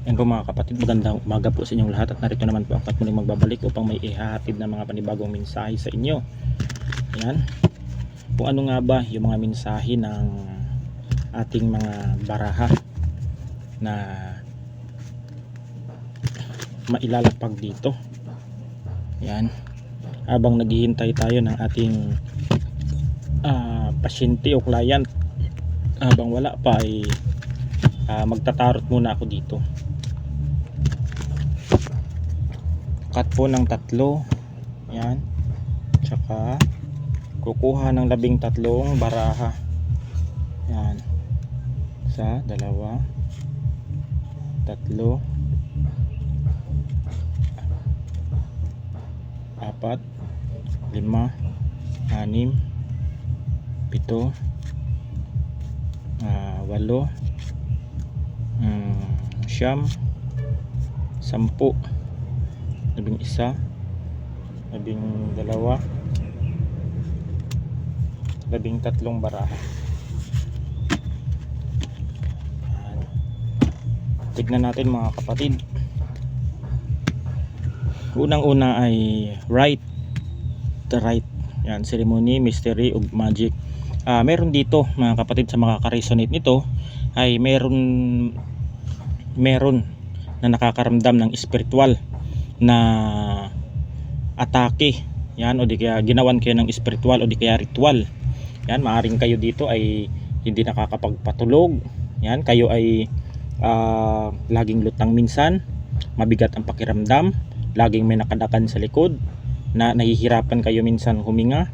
Yan po mga kapatid, magandang umaga po sa inyong lahat at narito naman po ang muling magbabalik upang may ihahatid na mga panibagong mensahe sa inyo. Yan, kung ano nga ba yung mga mensahe ng ating mga baraha na mailalapag dito. Yan, habang naghihintay tayo ng ating pasyente o client, habang wala pa ay magtatarot muna ako dito. Cut po ng 3, yan, tsaka kukuha ng 13 baraha, yan, 1, 2, 3, 4, 5, 6, 7, 8, 8, 9, 10, 11, 12, 13 baraha. Tignan natin mga kapatid. Unang-una ay right. Yan, ceremony, mystery ug magic. Meron dito mga kapatid, sa makaka-resonate nito ay meron na nakakaramdam ng spiritual na atake, yan, o di kaya ginawan kayo ng spiritual o di kaya ritual. Yan, maaring kayo dito ay hindi nakakapagpatulog. Yan, kayo ay laging lutang minsan, mabigat ang pakiramdam, laging may nakadakan sa likod, na nahihirapan kayo minsan huminga,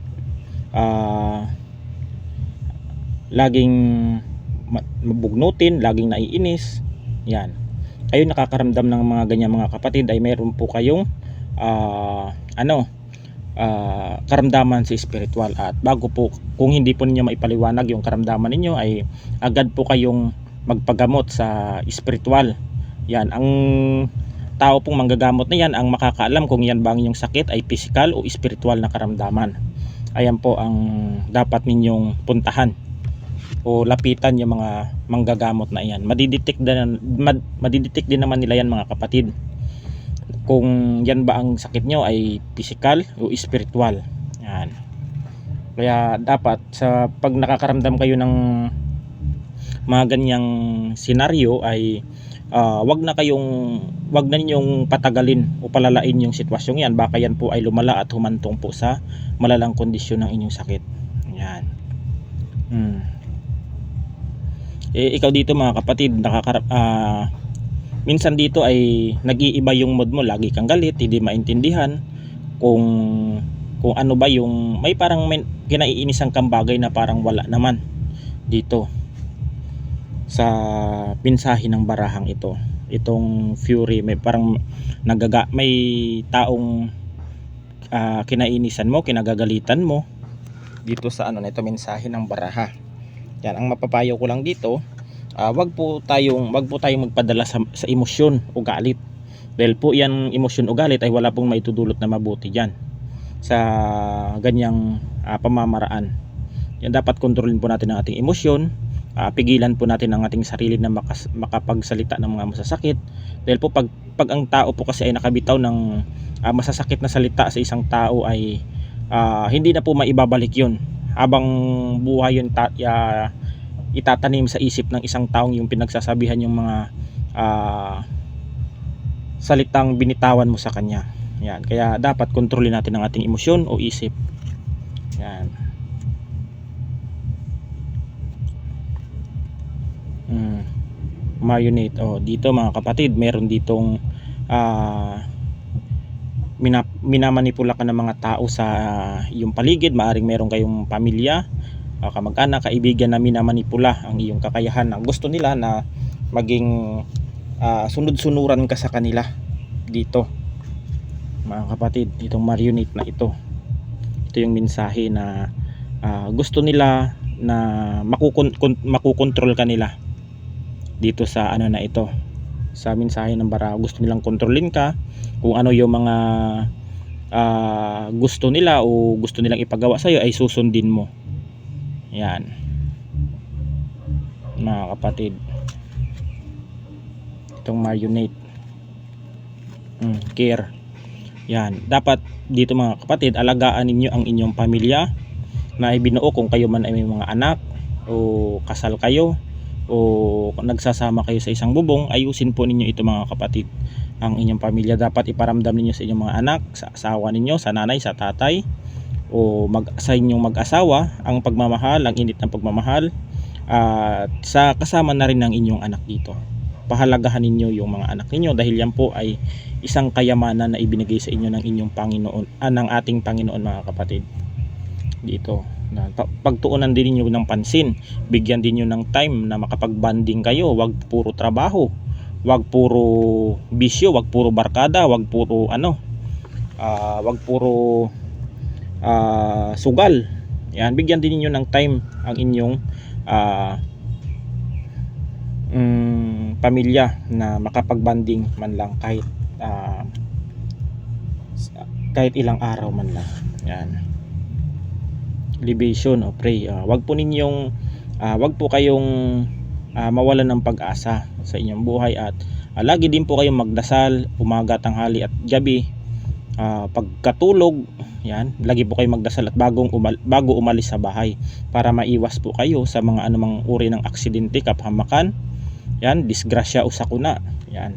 laging mabugnutin, laging naiinis. Yan, kayo nakakaramdam ng mga ganyan mga kapatid, ay meron po kayong karamdaman sa spiritual. At bago po, kung hindi po ninyo maipaliwanag yung karamdaman ninyo, ay agad po kayong magpagamot sa spiritual. Yan, ang tao pong manggagamot na yan ang makakaalam kung yan bang yung sakit ay physical o spiritual na karamdaman. Ayan po ang dapat ninyong puntahan o lapitan yung mga manggagamot na yan. Madidetect din naman nila yan mga kapatid, kung yan ba ang sakit nyo ay physical o spiritual. Yan, kaya dapat sa pag nakakaramdam kayo ng mga ganyang senaryo ay wag na ninyong patagalin o palalain yung sitwasyong yan. Baka yan po ay lumala at humantong po sa malalang kondisyon ng inyong sakit. Yan. Ikaw dito mga kapatid, minsan dito ay nag-iiba yung mood mo, lagi kang galit, hindi maintindihan kung ano ba yung may parang kinaiinisan kang bagay na parang wala naman dito sa mensahe ng barahang ito. Itong Fury, may parang may taong kinainisan mo, kinagagalitan mo dito sa na ito, mensahe ng baraha. Yan, ang mapapayo ko lang dito, wag po tayong magpadala sa emosyon o galit, dahil po yan, emosyon o galit ay wala pong maitudulot na mabuti diyan sa ganyang pamamaraan. Yan, dapat kontrolin po natin ang ating emosyon, pigilan po natin ang ating sarili na makapagsalita ng mga masasakit, dahil po pag ang tao po kasi ay nakabitaw ng masasakit na salita sa isang tao, ay hindi na po maibabalik yun. Habang buhay yun itatanim sa isip ng isang taong yung pinagsasabihan yung mga salitang binitawan mo sa kanya. Yan, kaya dapat kontrolin natin ang ating emosyon o isip. Yan. Marionate. Dito mga kapatid, meron ditong minamanipula ka ng mga tao sa iyong paligid. Maaring meron kayong pamilya, kamag-anak, kaibigan na minamanipula ang iyong kakayahan. Ang gusto nila na maging sunod-sunuran ka sa kanila dito mga kapatid. Itong marionette na ito yung mensahe na gusto nila na makukontrol ka nila dito sa na ito, sa mensahe ng bara. Gusto nilang kontrolin ka, kung ano yung mga gusto nila o gusto nilang ipagawa sa iyo ay susundin mo. Yan mga kapatid. Ito itong marionette. Care. Yan, dapat dito mga kapatid, alagaan ninyo ang inyong pamilya na ibinuo. Kung kayo man ay may mga anak o kasal kayo o nagsasama kayo sa isang bubong, ayusin po ninyo ito mga kapatid. Ang inyong pamilya dapat iparamdam ninyo sa inyong mga anak, sa asawa ninyo, sa nanay, sa tatay, o sa inyong mag-asawa ang pagmamahal, ang init ng pagmamahal, at sa kasama na rin ng inyong anak dito. Pahalagahan ninyo yung mga anak ninyo dahil yan po ay isang kayamanan na ibinigay sa inyo ng inyong Panginoon, ng ating Panginoon mga kapatid. Dito, pagtuunan din niyo ng pansin, bigyan din niyo ng time na makapag-bonding kayo. Wag puro trabaho, wag puro bisyo, wag puro barkada, wag puro wag puro sugal. Yan, bigyan din niyo ng time ang inyong pamilya na makapag-bonding man lang kahit ilang araw man lang. Yan, libation o pray. Wag po kayong mawalan ng pag-asa sa inyong buhay, at lagi din po kayong magdasal umaga, tanghali at gabi. Pagkatulog, yan, lagi po kayong magdasal at bago umalis sa bahay para maiwas po kayo sa mga anumang uri ng aksidente, kapahamakan, yan, disgrasya o sakuna. Yan,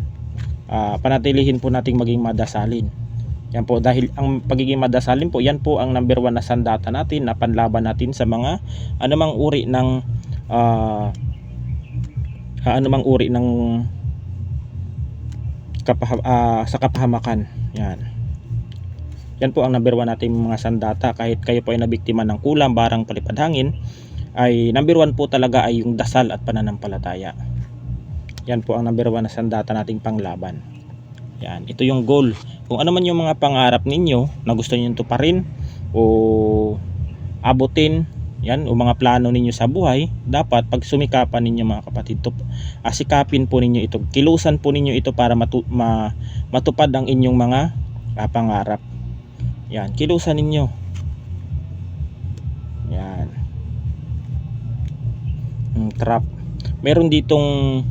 panatilihin po nating maging madasalin. Yan po, dahil ang pagiging madasalin po, yan po ang number 1 na sandata natin na panlaban natin sa mga anumang uri ng sa kapahamakan. Yan po ang number 1 nating mga sandata. Kahit kayo po ay nabiktima ng kulam, barang, palipad hangin, ay number 1 po talaga ay yung dasal at pananampalataya. Yan po ang number 1 na sandata nating panglaban. Yan, ito yung goal. Kung ano man yung mga pangarap ninyo na gusto niyo tuparin o abutin, yan, o mga plano ninyo sa buhay, dapat pagsumikapan ninyo mga kapatid, sikapin po ninyo ito, kilusan po ninyo ito para matupad ang inyong mga pangarap. Yan, kilusan ninyo. Yan. Trap. Meron ditong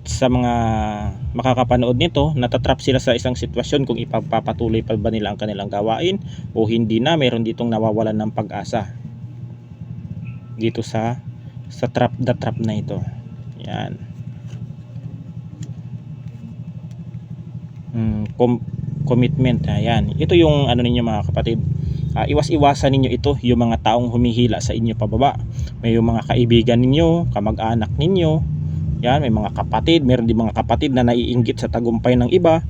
sa mga makakapanood nito, natatrap sila sa isang sitwasyon kung ipagpapatuloy pa ba nila ang kanilang gawain o hindi na. Meron ditong nawawalan ng pag-asa dito sa the trap na ito. Yan. Commitment. Ayan, ito yung ninyo mga kapatid. Iwas-iwasan ninyo ito, yung mga taong humihila sa inyo pababa. May yung mga kaibigan ninyo, kamag-anak ninyo. Yan, may mga kapatid, meron din mga kapatid na naiinggit sa tagumpay ng iba.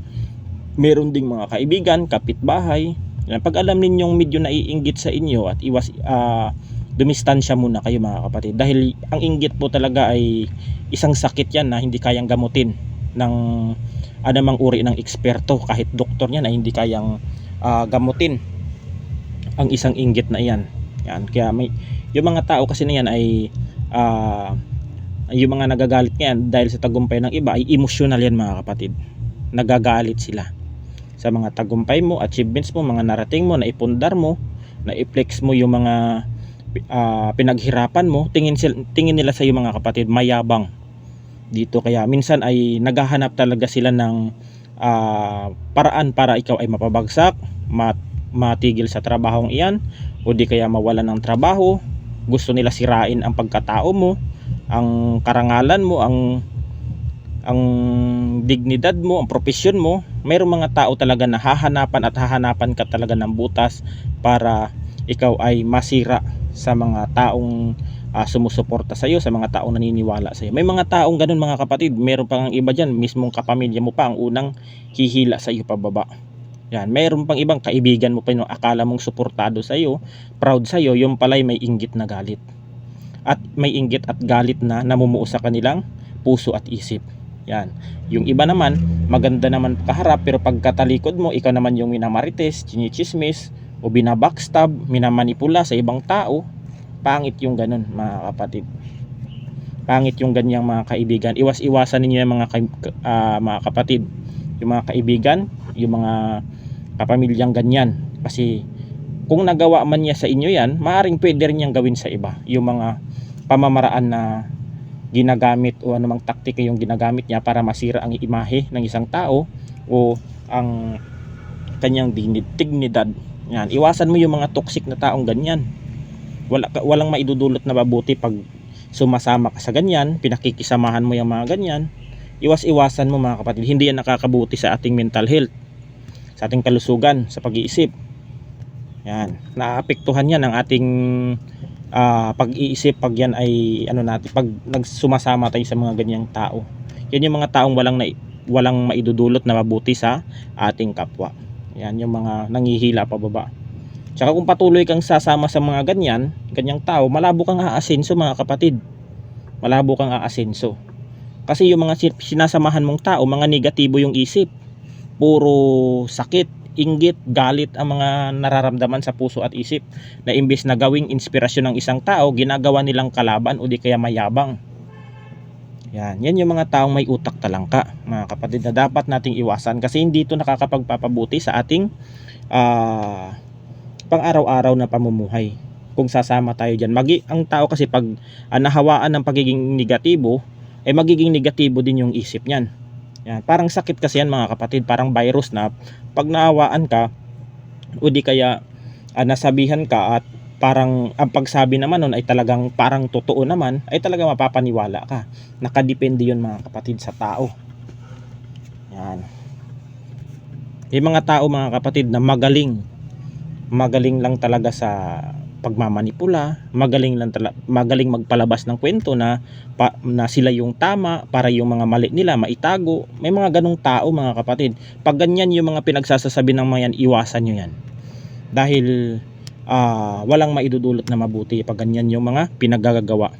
Meron ding mga kaibigan, kapitbahay. Yan, pag alam ninyong medyo naiinggit sa inyo, at dumistansya muna kayo mga kapatid. Dahil ang inggit po talaga ay isang sakit yan na hindi kayang gamutin ng anumang uri ng eksperto. Kahit doktor niya na hindi kayang gamutin ang isang inggit na iyan. Yan, kaya yung mga tao kasi na yan ay yung mga nagagalit ngayon dahil sa tagumpay ng iba ay emosyonal yan mga kapatid. Nagagalit sila sa mga tagumpay mo, achievements mo, mga narating mo, na ipundar mo, na i-flex mo yung mga pinaghirapan mo. Tingin nila sa iyo mga kapatid mayabang dito, kaya minsan ay naghahanap talaga sila ng paraan para ikaw ay mapabagsak, matigil sa trabahong iyan, o di kaya mawalan ng trabaho. Gusto nila sirain ang pagkatao mo, ang karangalan mo, ang dignidad mo, ang profesyon mo. Mayroong mga tao talaga na hahanapan ka talaga ng butas para ikaw ay masira sa mga taong sumusuporta sa iyo, sa mga taong naniniwala sa iyo. May mga taong ganun mga kapatid. Meron pang iba diyan, mismong kapamilya mo pa ang unang hihila sa iyo pababa. Yan, mayroon pang ibang kaibigan mo pa yung akala mong suportado sa iyo, proud sa iyo, yung pala'y may inggit na galit. At may inggit at galit na namumuo sa kanilang puso at isip. Yan. Yung iba naman, maganda naman kaharap, pero pagkatalikod mo, ikaw naman yung minamarites, chinichismis, o binabackstab, minamanipula sa ibang tao. Pangit yung ganun mga kapatid. Pangit yung ganyang mga kaibigan. Iwas-iwasan ninyo yung mga kapatid, yung mga kaibigan, yung mga kapamilyang ganyan. Kasi kung nagawa man niya sa inyo yan, maaaring pwede rin niyang gawin sa iba. Yung mga pamamaraan na ginagamit o anumang taktika yung ginagamit niya para masira ang imahe ng isang tao o ang kanyang dignidad. Yan, iwasan mo yung mga toxic na taong ganyan. Walang maidudulot na mabuti pag sumasama ka sa ganyan, pinakikisamahan mo yung mga ganyan. Iwasan mo mga kapatid, hindi yan nakakabuti sa ating mental health, sa ating kalusugan, sa pag-iisip. Yan, naapektuhan yan ang ating pag-iisip pag yan ay pag nagsumasama tayo sa mga ganyang tao. Yan yung mga taong walang maidudulot na mabuti sa ating kapwa. Yan yung mga nanghihila pababa. Tsaka kung patuloy kang sasama sa mga ganyang tao, malabo kang aasenso mga kapatid. Malabo kang aasenso. Kasi yung mga sinasamahan mong tao, mga negatibo yung isip. Puro sakit, inggit, galit ang mga nararamdaman sa puso at isip, na imbes na gawing inspirasyon ng isang tao, ginagawa nilang kalaban o di kaya mayabang. Yan yung mga taong may utak talangka mga kapatid, na dapat nating iwasan, kasi hindi ito nakakapagpapabuti sa ating pang-araw-araw na pamumuhay. Kung sasama tayo dyan, ang tao kasi pag nahawaan ng pagiging negatibo, ay magiging negatibo din yung isip niyan. Yan, parang sakit kasi yan mga kapatid, parang virus na pag naawaan ka o di kaya nasabihan ka, at parang ang pagsabi naman nun ay talagang parang totoo naman, ay talaga mapapaniwala ka. Nakadepende yun mga kapatid sa tao. Yan, yung mga tao mga kapatid na magaling lang talaga sa pagmamanipula, magaling magpalabas ng kwento na sila yung tama para yung mga mali nila maitago. May mga ganong tao mga kapatid. Pag ganyan yung mga pinagsasasabi ng mga yan, iwasan nyo yan, dahil walang maidudulot na mabuti pag ganyan yung mga pinagagagawa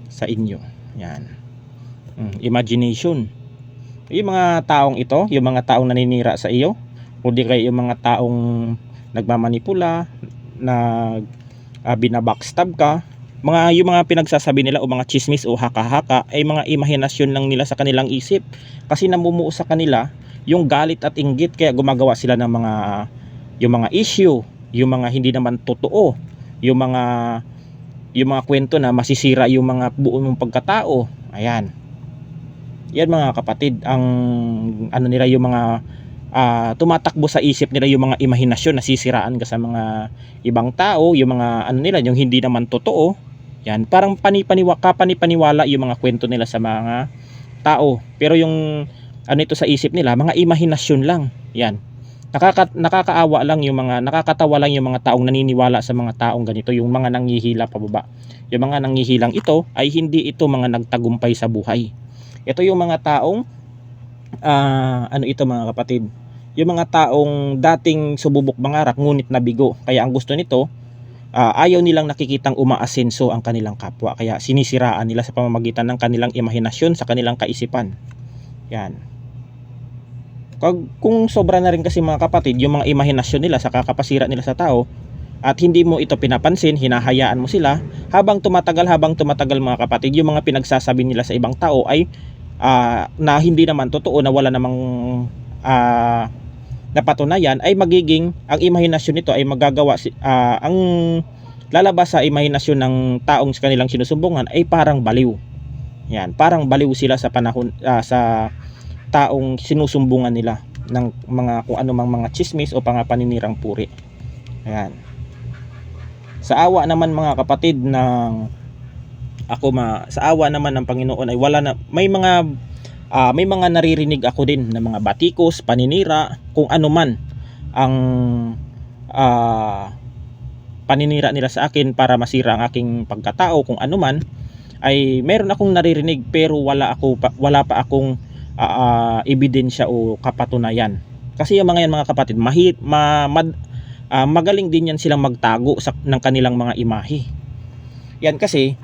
sa inyo. Yan, imagination. Yung mga taong ito, yung mga taong naninira sa iyo, o di kaya yung mga taong nagmamanipula, na binabackstab ka, yung mga pinagsasabi nila o mga chismis o haka-haka ay mga imahinasyon lang nila sa kanilang isip, kasi namumuo sa kanila yung galit at inggit, kaya gumagawa sila ng yung mga issue, yung mga hindi naman totoo, yung mga kwento na masisira yung mga buo mong pagkatao. Ayan, yan mga kapatid, ang nila, yung mga tumatakbo sa isip nila, yung mga imahinasyon, nasisiraan ka sa mga ibang tao, yung mga nila, yung hindi naman totoo. Yan, parang panipaniwala yung mga kwento nila sa mga tao, pero yung ito sa isip nila, mga imahinasyon lang. Yan, nakakaawa lang yung mga, nakakatawa lang yung mga taong naniniwala sa mga taong ganito, yung mga nanghihila pababa. Yung mga nanghihilang ito ay hindi ito mga nagtagumpay sa buhay. Ito yung mga taong ito mga kapatid, yung mga taong dating sububok mangarap ngunit nabigo, kaya ang gusto nito, ayaw nilang nakikitang umaasenso ang kanilang kapwa, kaya sinisiraan nila sa pamamagitan ng kanilang imahinasyon, sa kanilang kaisipan. Yan, kung sobra na rin kasi mga kapatid yung mga imahinasyon nila sa kakapasira nila sa tao, at hindi mo ito pinapansin, hinahayaan mo sila, habang tumatagal mga kapatid, yung mga pinagsasabi nila sa ibang tao ay na hindi naman totoo, na wala namang napatunayan, ay magiging, ang imahinasyon nito ay magagawa, ang lalabas sa imahinasyon ng taong kanilang sinusumbungan ay parang baliw. Yan, parang baliw sila sa panahon, sa taong sinusumbungan nila ng mga kung anumang mga chismis o paninirang puri. Ayan, sa awa naman mga kapatid sa awa naman ng Panginoon ay may mga naririnig ako din na mga batikos, paninira, kung ano man ang paninira nila sa akin para masira ang aking pagkatao, kung ano man, ay meron akong naririnig, pero wala pa akong ebidensya o kapatunayan. Kasi yung mga yan mga kapatid, magaling din yan silang magtago ng kanilang mga imahe. Yan, kasi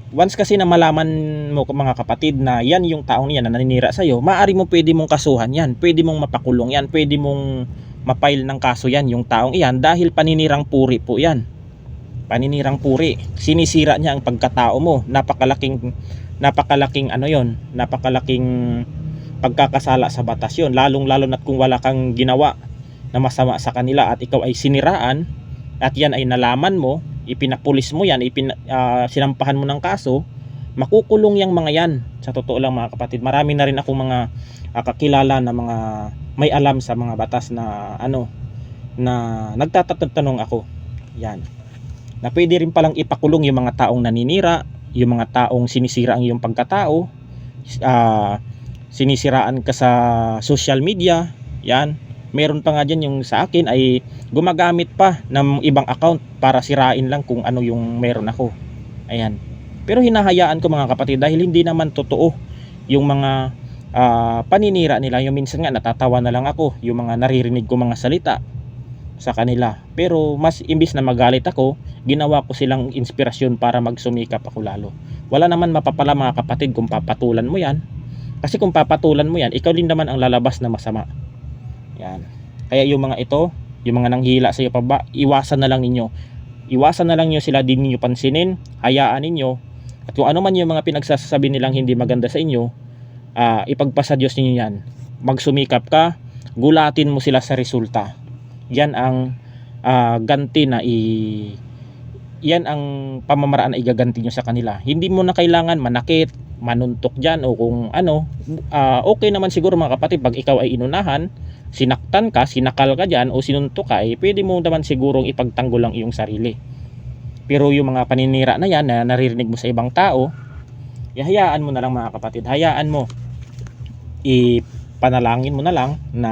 once kasi na malaman mo mga kapatid na yan yung taong yan na naninira sa'yo, pwede mong kasuhan yan, pwede mong mapakulong yan, pwede mong mapile ng kaso yan, yung taong iyan, dahil paninirang puri po yan. Paninirang puri, sinisira niya ang pagkatao mo. Napakalaking pagkakasala sa batas yun, lalong lalo na't kung wala kang ginawa na masama sa kanila at ikaw ay siniraan, at yan ay nalaman mo, ipinapulis mo yan, sinampahan mo ng kaso, makukulong yang mga yan. Sa totoo lang mga kapatid, marami na rin akong mga kakilala na mga may alam sa mga batas na na nagtatanong ako yan, na pwede rin palang ipakulong yung mga taong naninira, yung mga taong sinisira ang iyong pagkatao, sinisiraan ka sa social media. Yan, meron pa nga dyan yung sa akin ay gumagamit pa ng ibang account para sirain lang kung ano yung meron ako. Ayan, pero hinahayaan ko mga kapatid dahil hindi naman totoo yung mga paninira nila. Yung minsan nga natatawa na lang ako yung mga naririnig ko mga salita sa kanila, pero mas imbis na magalit ako, ginawa ko silang inspirasyon para magsumikap ako lalo. Wala naman mapapala mga kapatid kung papatulan mo yan, kasi kung papatulan mo yan, ikaw din naman ang lalabas na masama. Yan, kaya yung mga ito, yung mga nanghihila sa iyo pa, iwasan na lang ninyo sila, din ninyo pansinin, hayaan ninyo. At kung ano man yung mga pinagsasabi nilang hindi maganda sa inyo, ipagpasa Diyos ninyo yan. Magsumikap ka, gulatin mo sila sa resulta. Yan ang ganti na yan ang pamamaraan na igaganti nyo sa kanila. Hindi mo na kailangan manakit, manuntok dyan o kung ano. Okay naman siguro mga kapatid pag ikaw ay inunahan, sinaktan ka, sinakal ka dyan o sinuntok ka, pwede mo naman sigurong ipagtanggol ang iyong sarili. Pero yung mga paninira na yan na naririnig mo sa ibang tao, hayaan mo na lang mga kapatid. Hayaan mo, ipanalangin mo na lang na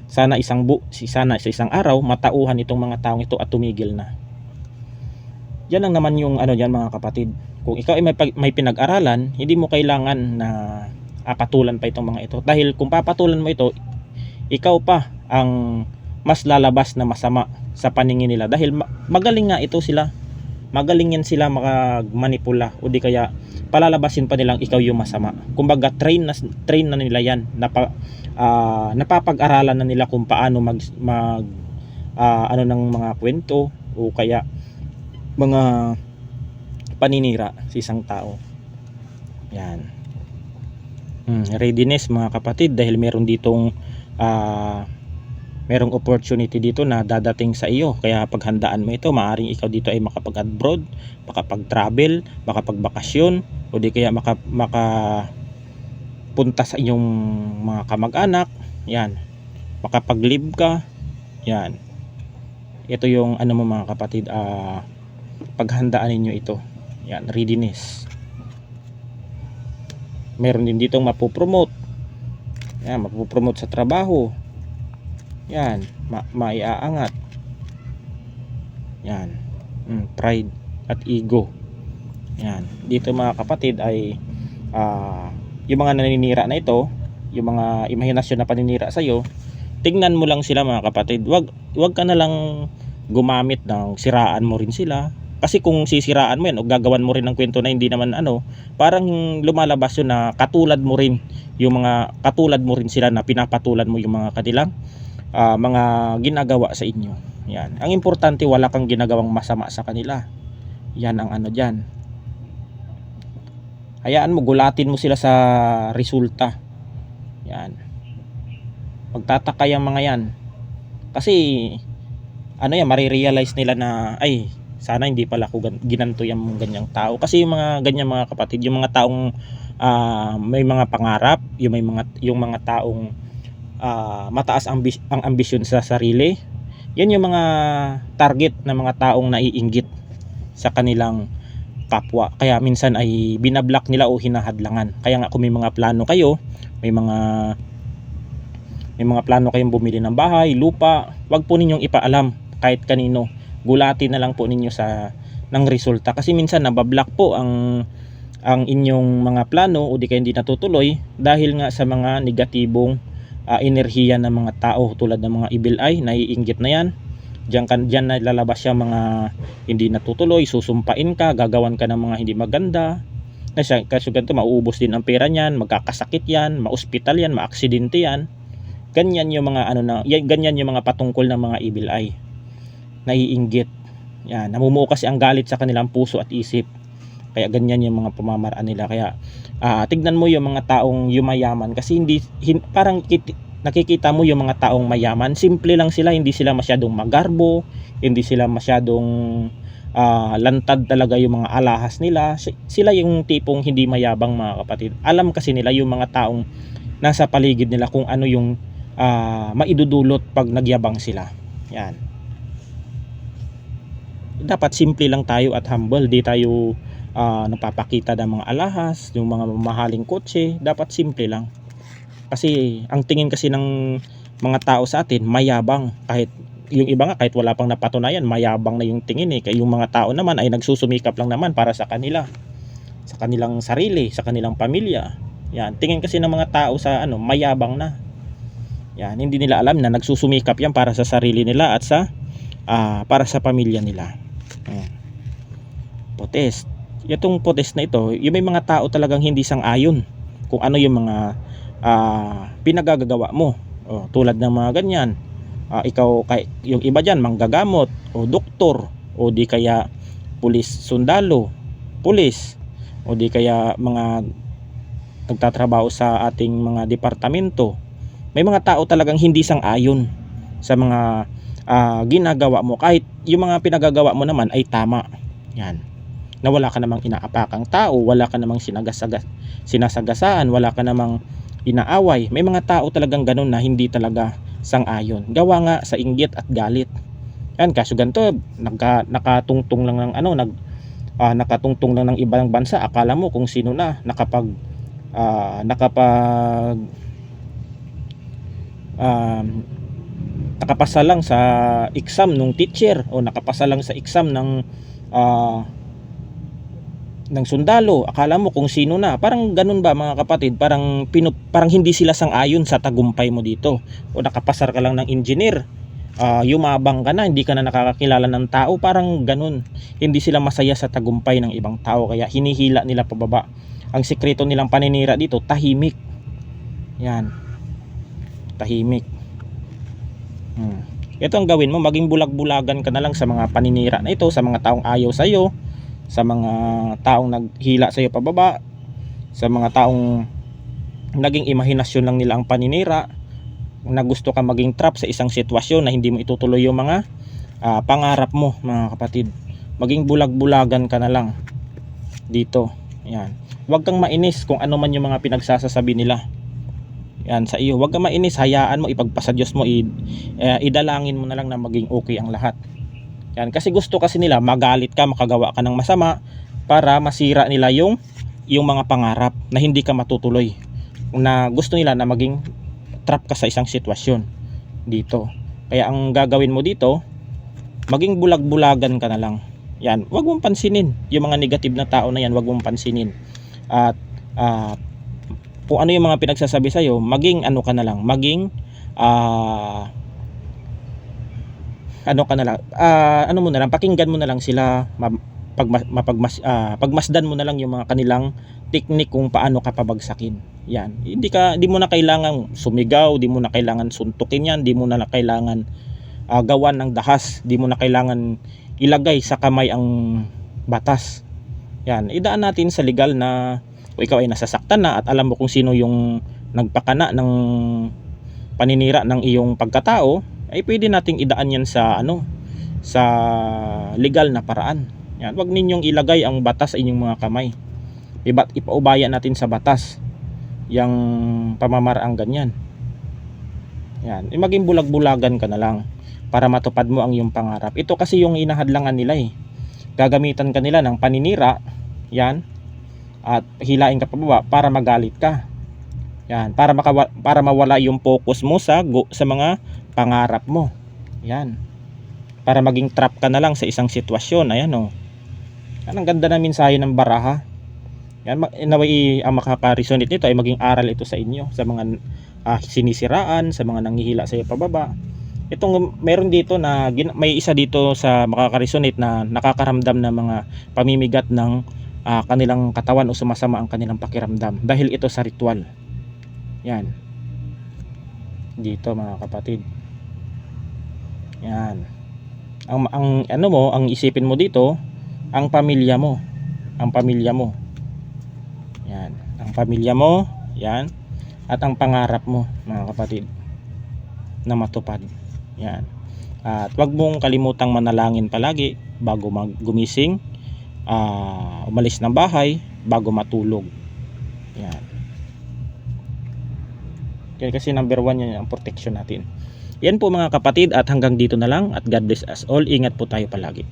sana sa isang araw matauhan itong mga taong ito at tumigil na. Yan lang naman yung yan mga kapatid. Kung ikaw ay may pinag-aralan, hindi mo kailangan na patulan pa itong mga ito, dahil kung papatulan mo ito, ikaw pa ang mas lalabas na masama sa paningin nila, dahil magaling nga ito sila, magaling yan sila makagmanipula, o di kaya palalabasin pa nilang ikaw yung masama. Kumbaga train na nila yan, napapag-aralan na nila kung paano ng mga kwento o kaya mga paninira sa isang tao. Yan, readiness mga kapatid, dahil meron ditong merong opportunity dito na dadating sa iyo, kaya paghandaan mo ito. Maaring ikaw dito ay makapag-abroad, makapag-travel, makapagbakasyon, o di kaya makapunta sa inyong mga kamag-anak. Yan, makapag-live ka. Yan, ito yung mo mga kapatid, paghandaan ninyo ito. Yan, readiness. Meron din ditong mapopromote. Yan, mapopromote sa trabaho. Yan, maiaangat. Yan, pride at ego. Yan, dito mga kapatid ay yung mga naninira na ito, yung mga imahinasyon na paninira sa iyo, tingnan mo lang sila mga kapatid. Wag ka na lang gumamit ng siraan mo rin sila, kasi kung sisiraan mo yan o gagawan mo rin ng kwento na hindi naman parang lumalabas yun na katulad mo rin sila, na pinapatulan mo yung mga kanilang mga ginagawa sa inyo. Yan, ang importante wala kang ginagawang masama sa kanila. Yan ang dyan. Hayaan mo, gulatin mo sila sa resulta. Yan, magtataka yung mga yan, kasi marirealize nila na ay, sana hindi pala ako ginanto yung ganyang tao. Kasi yung mga ganyang mga kapatid, yung mga taong may mga pangarap, yung mga taong mataas ang ambisyon sa sarili, yan yung mga target ng mga taong naiinggit sa kanilang kapwa. Kaya minsan ay binablock nila o hinahadlangan. Kaya nga kung may mga plano kayo, may mga plano kayong bumili ng bahay, lupa, wag po ninyong ipaalam kahit kanino. Gulatin na lang po ninyo ng resulta, kasi minsan nabablock po ang inyong mga plano o di kaya hindi natutuloy dahil nga sa mga negatibong enerhiya ng mga tao tulad ng mga evil eye. Naiinggit na yan. Diyan na lalabas yung mga hindi natutuloy, susumpain ka, gagawan ka ng mga hindi maganda. Kasi ganito, mauubos din ang pera niyan, magkakasakit yan, maospital yan, maaksidente yan. Ganyan yung mga ganyan yung mga patungkol ng mga evil eye. Naiinggit. Yan, namumuo kasi ang galit sa kanilang puso at isip. Kaya ganyan yung mga pamamaraan nila. Kaya tignan mo yung mga taong yumayaman, kasi parang nakikita mo yung mga taong mayaman, simple lang sila, hindi sila masyadong magarbo, hindi sila masyadong lantad talaga yung mga alahas nila. Sila yung tipong hindi mayabang, mga kapatid. Alam kasi nila yung mga taong nasa paligid nila kung ano yung maidudulot pag nagyabang sila. Yan. Dapat simple lang tayo at humble. Di tayo nagpapakita ng mga alahas, yung mga mamahaling kotse. Dapat simple lang. Kasi ang tingin kasi ng mga tao sa atin mayabang, kahit yung iba nga kahit wala pang napatunayan mayabang na yung tingin eh. Kaya yung mga tao naman ay nagsusumikap lang naman para sa kanila, sa kanilang sarili, sa kanilang pamilya. Yan, tingin kasi ng mga tao sa mayabang na. Yan, hindi nila alam na nagsusumikap yan para sa sarili nila at sa para sa pamilya nila. Protest. Itong protest na ito, yung may mga tao talagang hindi sang-ayon kung ano yung mga pinagagagawa mo. Tulad ng mga ganyan. Ikaw, yung iba dyan, manggagamot o doktor o di kaya pulis, sundalo, pulis o di kaya mga nagtatrabaho sa ating mga departamento. May mga tao talagang hindi sang-ayon sa mga ginagawa mo, kahit yung mga pinagagawa mo naman ay tama. Yan, na wala ka namang inaapakang tao, wala ka namang sinasagasaan, wala ka namang inaaway. May mga tao talagang ganun na hindi talaga sang-ayon. Gawa nga sa inggit at galit. Yan, kaso ganito, nakatungtong lang ng nakatungtong lang ng ibang bansa. Akala mo kung sino na nakapasa lang sa exam nung teacher o nakapasa lang sa exam ng sundalo. Akala mo kung sino na. Parang ganun ba, mga kapatid? Parang hindi sila sang-ayon sa tagumpay mo dito. O nakapasar ka lang ng engineer, yumabang ka na, hindi ka na nakakakilala ng tao. Parang ganun. Hindi sila masaya sa tagumpay ng ibang tao, kaya hinihila nila pababa. Ang sikreto nilang paninira dito, tahimik. Yan, tahimik. Ito ang gawin mo, maging bulag-bulagan ka na lang sa mga paninira na ito, sa mga taong ayaw sa'yo, sa mga taong naghila sa'yo pababa, sa mga taong naging imahinasyon lang nila ang paninira, na gusto ka maging trap sa isang sitwasyon na hindi mo itutuloy yung mga pangarap mo, mga kapatid. Maging bulag-bulagan ka na lang dito. Yan. Huwag kang mainis kung ano man yung mga pinagsasasabi nila. Yan, sa iyo. Huwag kang mainis, hayaan mo, ipagpasa Diyos mo, idalangin mo na lang na maging okay ang lahat. Yan, kasi gusto kasi nila magalit ka, makagawa ka ng masama para masira nila yung mga pangarap na hindi ka matutuloy. Na gusto nila na maging trap ka sa isang sitwasyon dito. Kaya ang gagawin mo dito, maging bulag-bulagan ka na lang. Yan, huwag mong pansinin yung mga negative na tao na yan, huwag mong pansinin. At kung ano yung mga pinagsasabi sa'yo, maging ka na lang, maging mo na lang, pakinggan mo na lang sila, pagmasdan mo na lang yung mga kanilang technique kung paano ka pabagsakin. Yan, di mo na kailangan sumigaw, di mo na kailangan suntukin yan, di mo na kailangan gawan ng dahas, di mo na kailangan ilagay sa kamay ang batas. Yan, idaan natin sa legal na kung ikaw ay nasasaktan na at alam mo kung sino yung nagpakana ng paninira ng iyong pagkatao, ay pwede nating idaan yan sa sa legal na paraan. Yan, wag ninyong ilagay ang batas sa inyong mga kamay. Ipaubaya natin sa batas yung pamamaraang ganyan. Yan, maging bulag-bulagan ka na lang para matupad mo ang iyong pangarap. Ito kasi yung inahadlangan nila eh. Gagamitan ka nila ng paninira, yan, at hilain ka pababa para magalit ka. Yan, para mawala yung focus mo sa mga pangarap mo. Yan. Para maging trap ka na lang sa isang sitwasyon. Ayan oh. Yan, ang ganda na mensahe ng baraha. Yan, naway ang makaka-resonate nito ay maging aral ito sa inyo, sa mga sinisiraan, sa mga nanghihila sa iyo pababa. Itong meron dito na may isa dito sa makaka-resonate na nakakaramdam ng mga pamimigat ng kanilang katawan o sumasama ang kanilang pakiramdam dahil ito sa ritual. Yan. Dito, mga kapatid. Yan. Ang isipin mo dito, ang pamilya mo. Ang pamilya mo. Yan. Ang pamilya mo, yan. At ang pangarap mo, mga kapatid, na matupad. Yan. At wag mong kalimutang manalangin palagi bago gumising, umalis ng bahay, bago matulog. Yan. Kasi number 1 yan, ang protection natin. Yan po mga kapatid, at hanggang dito na lang, at God bless us all. Ingat po tayo palagi.